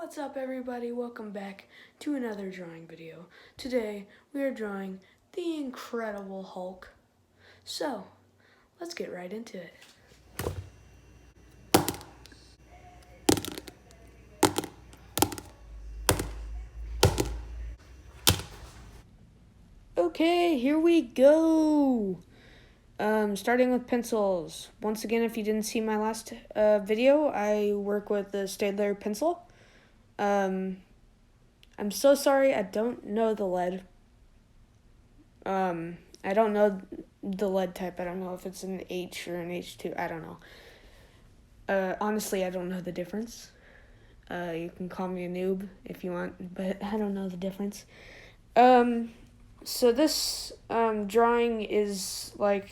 What's up everybody, welcome back to another drawing video. Today we are drawing the Incredible Hulk. So, let's get right into it. Okay, here we go. Starting with pencils. Once again, if you didn't see my last video, I work with the Staedtler pencil. I'm so sorry, I don't know the lead. I don't know the lead type. I don't know if it's an H or an H2. I don't know. Honestly, I don't know the difference. You can call me a noob if you want, but I don't know the difference. So this drawing is like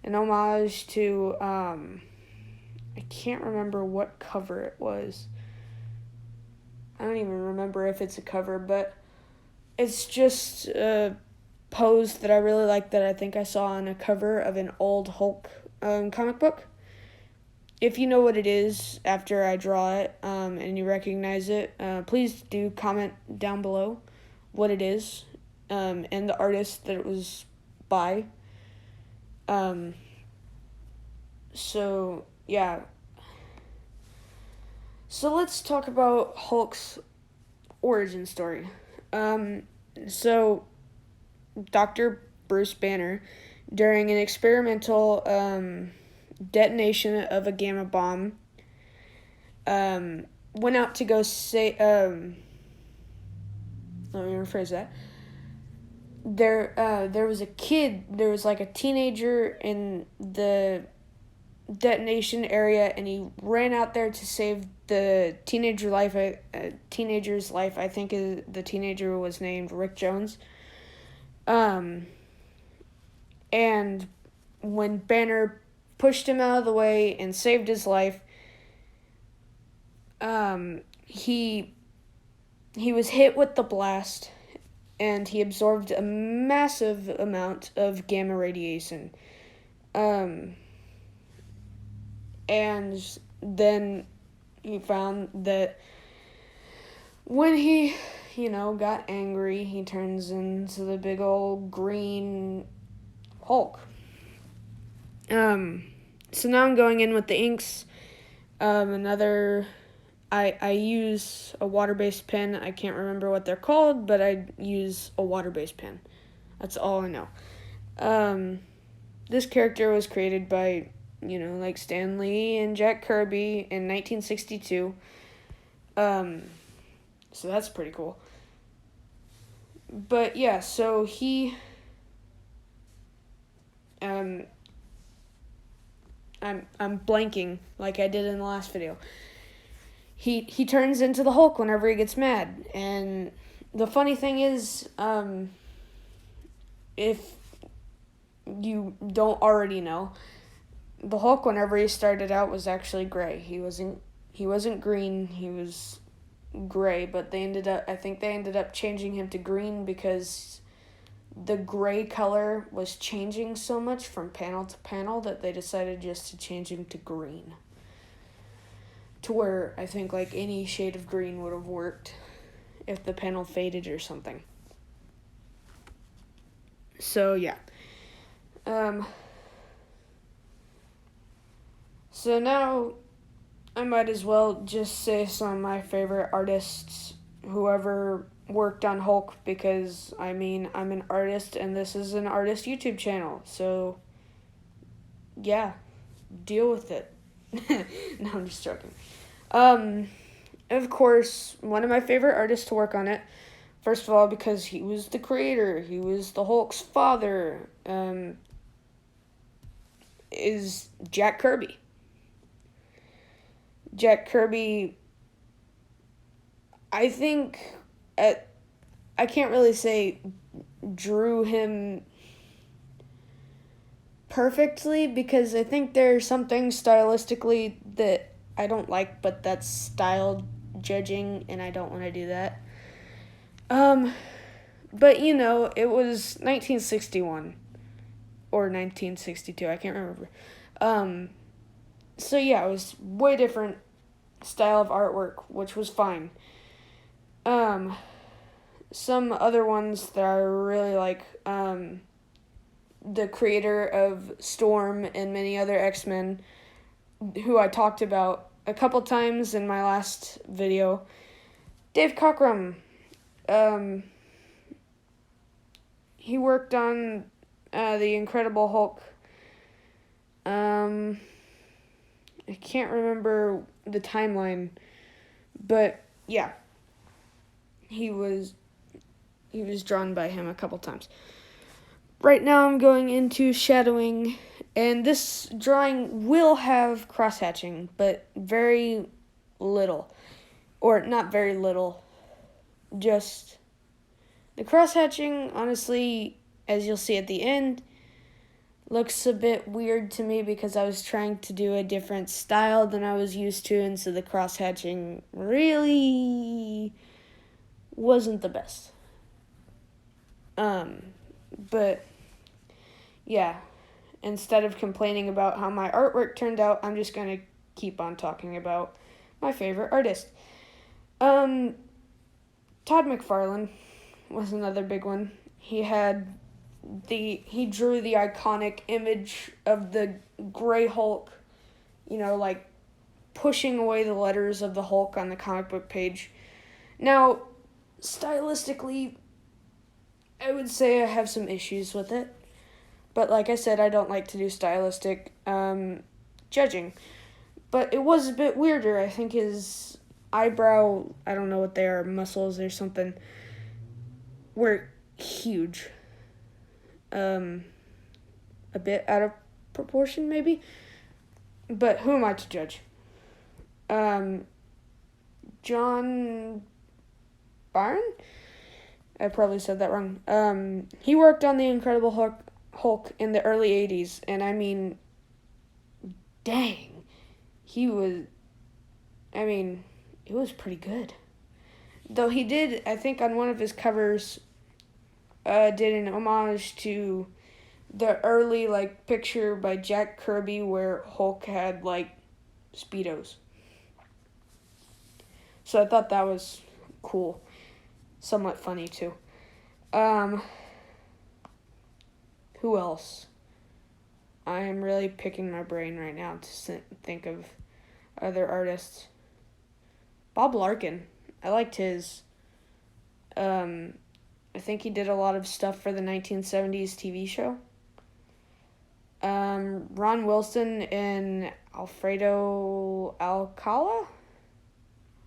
an homage to, I can't remember what cover it was. I don't even remember if it's a cover, but it's just a pose that I really like that I think I saw on a cover of an old Hulk comic book. If you know what it is after I draw it and you recognize it, please do comment down below what it is and the artist that it was by. So, yeah. So let's talk about Hulk's origin story. So Dr. Bruce Banner, during an experimental detonation of a gamma bomb, went out to go say, let me rephrase that. There was a kid, there was like a teenager in the detonation area, and he ran out there to save the teenager's life. I think the teenager was named Rick Jones. And when Banner pushed him out of the way and saved his life, he was hit with the blast, and he absorbed a massive amount of gamma radiation. And then he found that when he, got angry, he turns into the big old green Hulk. So now I'm going in with the inks. I use a water-based pen. I can't remember what they're called, but I use a water-based pen. That's all I know. This character was created by, like Stan Lee and Jack Kirby in 1962. So that's pretty cool. But yeah, so he, I'm blanking like I did in the last video. He turns into the Hulk whenever he gets mad, and the funny thing is, if you don't already know, the Hulk whenever he started out was actually gray. He wasn't green. He was gray, but I think they ended up changing him to green because the gray color was changing so much from panel to panel that they decided just to change him to green. To where I think like any shade of green would have worked if the panel faded or something. So yeah. So now I might as well just say some of my favorite artists, whoever worked on Hulk, because I'm an artist and this is an artist YouTube channel. So yeah, deal with it. No, I'm just joking. Of course, one of my favorite artists to work on it, first of all, because he was the creator, he was the Hulk's father, is Jack Kirby. Jack Kirby, I think, I can't really say drew him perfectly, because I think there are some things stylistically that I don't like, but that's style judging, and I don't want to do that. But it was 1961 or 1962, I can't remember. So yeah, it was way different style of artwork, which was fine. Some other ones that I really like, the creator of Storm and many other X-Men, who I talked about a couple times in my last video, Dave Cockrum. He worked on the Incredible Hulk. I can't remember the timeline, but yeah, he was drawn by him a couple times. Right now I'm going into shadowing, and this drawing will have cross-hatching, but very little. Or not very little, just the cross-hatching, honestly, as you'll see at the end, looks a bit weird to me because I was trying to do a different style than I was used to, and so the cross-hatching really wasn't the best. But yeah, instead of complaining about how my artwork turned out, I'm just going to keep on talking about my favorite artist. Todd McFarlane was another big one. He drew the iconic image of the gray Hulk, like pushing away the letters of the Hulk on the comic book page. Now, stylistically, I would say I have some issues with it. But like I said, I don't like to do stylistic judging. But it was a bit weirder. I think his eyebrow, I don't know what they are, muscles or something, were huge. A bit out of proportion, maybe. But who am I to judge? John Byrne? I probably said that wrong. He worked on the Incredible Hulk in the early 80s, and I mean, dang, it was pretty good. Though he did, I think on one of his covers, did an homage to the early, picture by Jack Kirby where Hulk had, Speedos. So I thought that was cool. Somewhat funny, too. Who else? I am really picking my brain right now to think of other artists. Bob Larkin. I liked his. I think he did a lot of stuff for the 1970s TV show. Ron Wilson and Alfredo Alcala.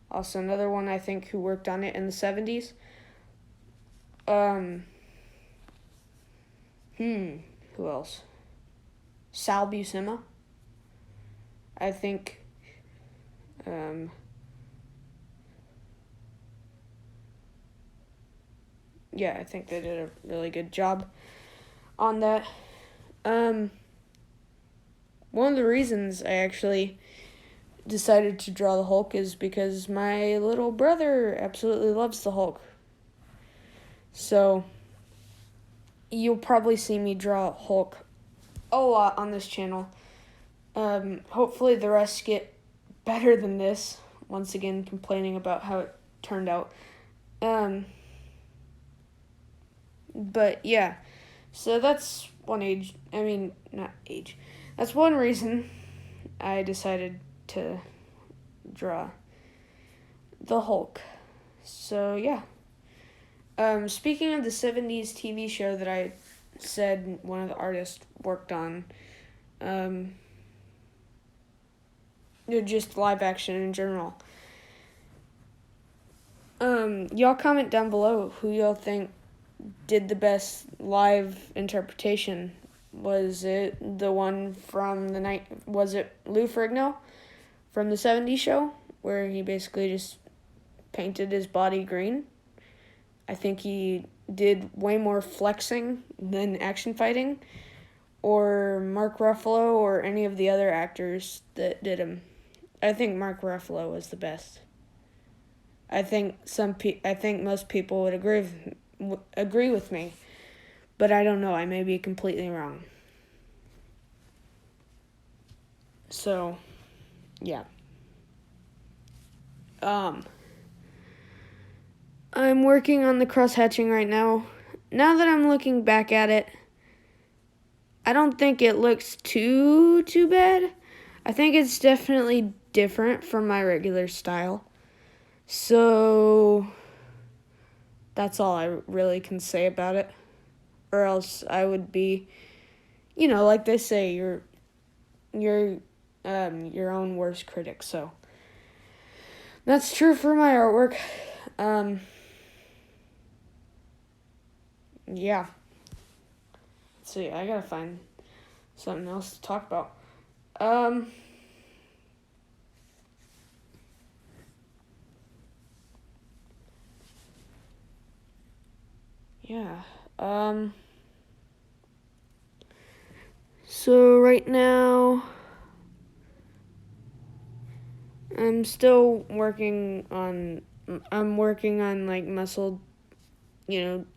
Also another one, I think, who worked on it in the 70s. Who else? Sal Buscema. I think, I think they did a really good job on that. One of the reasons I actually decided to draw the Hulk is because my little brother absolutely loves the Hulk. So, you'll probably see me draw Hulk a lot on this channel. Hopefully the rest get better than this. Once again, complaining about how it turned out. But yeah, so that's that's one reason I decided to draw the Hulk. So yeah. Speaking of the 70s TV show that I said one of the artists worked on, just live action in general. Y'all comment down below who y'all think did the best live interpretation. Was it the one from was it Lou Ferrigno from the 70s show, where he basically just painted his body green? I think he did way more flexing than action fighting, or Mark Ruffalo, or any of the other actors that did him. I think Mark Ruffalo was the best. I think most people would agree with me, but I don't know. I may be completely wrong. So, yeah. I'm working on the cross hatching right now. Now that I'm looking back at it, I don't think it looks too bad. I think it's definitely different from my regular style. So that's all I really can say about it. Or else I would be, like they say, you're your own worst critic. So that's true for my artwork. Yeah. Let's see, I gotta find something else to talk about. Yeah. So right now, I'm working on like muscle,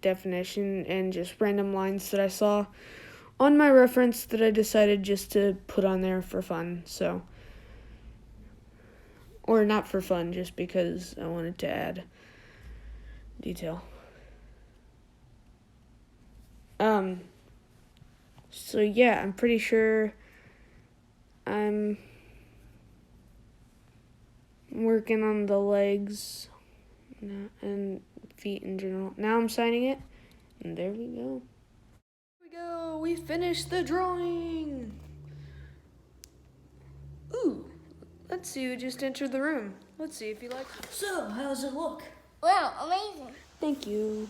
definition and just random lines that I saw on my reference that I decided just to put on there for fun. So, or not for fun, just because I wanted to add detail. So yeah, I'm pretty sure I'm working on the legs and feet in general. Now I'm signing it, and there we go. We finished the drawing. Ooh, let's see who just entered the room. Let's see if you like it. So, how's it look? Wow, amazing. Thank you.